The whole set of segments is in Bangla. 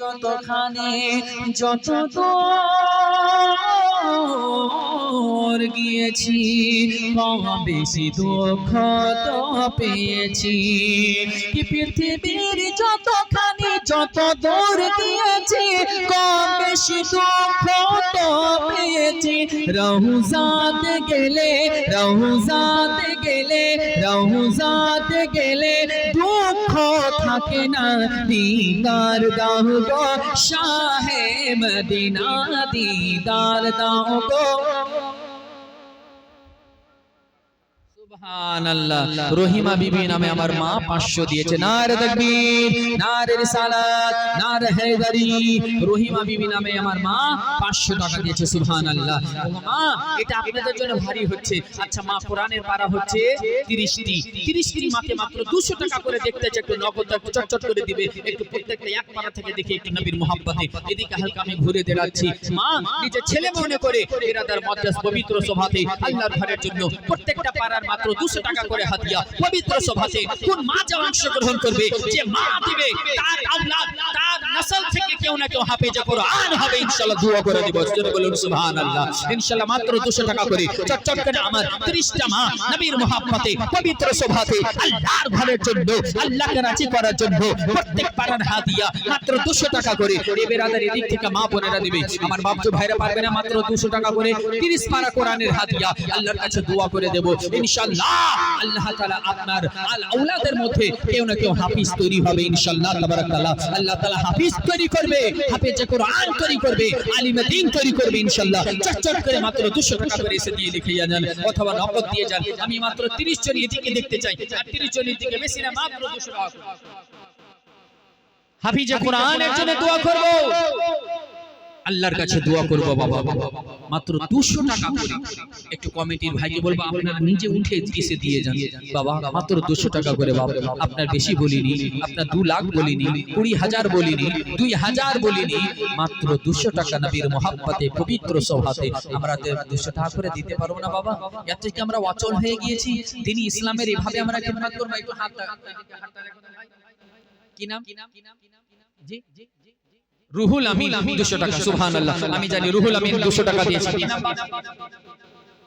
যতখানি যত দূর গিয়েছি কম বেশি দুঃখ তো পেয়েছি কি পৃথিবীর যতখানি যত দূর গিয়েছি কম বেশি দুঃখ তো পেয়েছি রওজাতে গেলে রওজাতে গেলে রওজাতে গেলে দুঃখ থাকে না দিদার দাও গো শাহে মদিনা দিদার দাও গো সুবহানাল্লাহ রহিমা বিবি নামে আমার মা 500 দিয়েছে নারে তাকবীর নারে রিসালাত নারে হায়দারি রহিমা বিবি নামে আমার মা 500 টাকা দিয়েছে সুবহানাল্লাহ মা এটা আপনাদের জন্য ভারী হচ্ছে আচ্ছা মা কোরআনের পারা হচ্ছে 30টি মাকে মাত্র 200 টাকা করে দেখতে চাই একটু নগদ চটচট করে দিবে একটু প্রত্যেকটা এক পারা থেকে দেখে একটু নবীর মোহাব্বতে এদিকে হালকা আমি ঘুরে দাঁড়াচ্ছি মা নিজে ছেলে মনে করে ইরাদার মধ্যে পবিত্র সভাতে আল্লাহর ঘরের জন্য প্রত্যেকটা পারার মাত্র 200 টাকা করে হাদিয়া পবিত্র সভাতে কোন মা যা অংশগ্রহণ করবে যে মা দিবে তার আওলাদ তার নসল থেকে কেউ না কেউ হাফেজে কোরআন হবে ইনশাআল্লাহ দোয়া করে দিব জোরে বলুন সুবহানাল্লাহ ইনশাআল্লাহ মাত্র 200 টাকা করে চটচট করে আমার 30টা মা নবীর মোহাব্বতে পবিত্র সভাতে আল্লাহর ঘরের জন্য আল্লাহকে রাজি করার জন্য প্রত্যেক পারার হাদিয়া মাত্র 200 টাকা করে এই বেরাদার এদিক থেকে মা বোনেরা দিবে আমার বাপজু ভাইরা পারবে না মাত্র 200 টাকা করে 30 পারা কোরআনের হাদিয়া আল্লাহর কাছে দোয়া করে দেব ইনশাআল্লাহ আল্লাহ তাআলা আপনার আওলাদের মধ্যে কেউ না কেউ হাফেজ তৈরি হবে ইনশাআল্লাহ তাবারাকাল্লাহ আল্লাহ তাআলা হাফেজ তৈরি করবে হাফেজে কোরআন তৈরি করবে আলিমে দ্বীন তৈরি করবে ইনশাআল্লাহ চটচট করে মাত্র 200 টাকা করে এসে দিয়ে লিখে যান অথবা নগদ দিয়ে যান আমি মাত্র 30 জন এদিকে দেখতে চাই আর 30 জন এদিকে বেশি না মাত্র 200 টাকা হাফেজে কোরআনের জন্য দোয়া করব আল্লাহর কাছে দোয়া করব বাবা মাত্র 200 টাকা করে একটু কমিটির ভাইকে বলবো আপনারা নিজে উঠে এসে দিয়ে যান বাবা মাত্র 200 টাকা করে বাবা আপনার বেশি বলিনি আপনার 2 লাখ বলিনি 20,000 বলিনি 2000 বলিনি মাত্র 200 টাকা নবীর মোহাব্বতে পবিত্র সভাতে আমরা 200 টাকা করে দিতে পারবো না বাবা এর থেকে আমরা অচল হয়ে গিয়েছি দ্বীন ইসলামের এভাবে আমরা খিদমত করব একটু হাতটা কি নাম জি রুহুল আমিন 200 টাকা সুবহানাল্লাহ আমি জানি রুহুল আমিন 200 টাকা দিয়েছে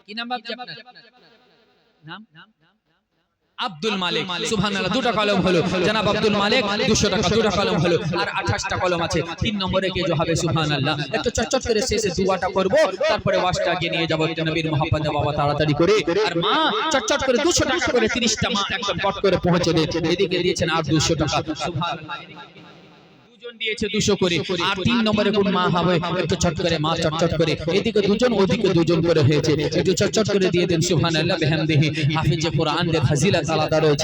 কি নাম বাপ আপনার নাম আব্দুল মালিক সুবহানাল্লাহ 2টা কলম হলো জনাব আব্দুল মালিক 200 টাকা 2টা কলম হলো আর 28টা কলম আছে 3 নম্বরে কে যে হবে সুবহানাল্লাহ একটু চটচট করে শেষে দুয়াটা করব তারপরে ওয়াজটা আগে নিয়ে যাব নবীর মোহাব্বতে বাবা তাড়াতাড়ি করে আর মা চটচট করে 200 টাকা করে 30টা মা একদম পট করে পৌঁছে দেন এদিকে দিয়েছেন আর 200 টাকা সুবহানাল্লাহ দিয়েছে 200 করে আর 3 নম্বরে কোন মা হবে একটু চট করে মা চটচট করে এদিকে দুজন ওদিকে দুজন করে হয়েছে একটু চটচট করে দিয়ে দেন সুবহানাল্লাহ বিহামদিহি হাফেজে কোরআনের ফজিলত আলাদা রয়েছে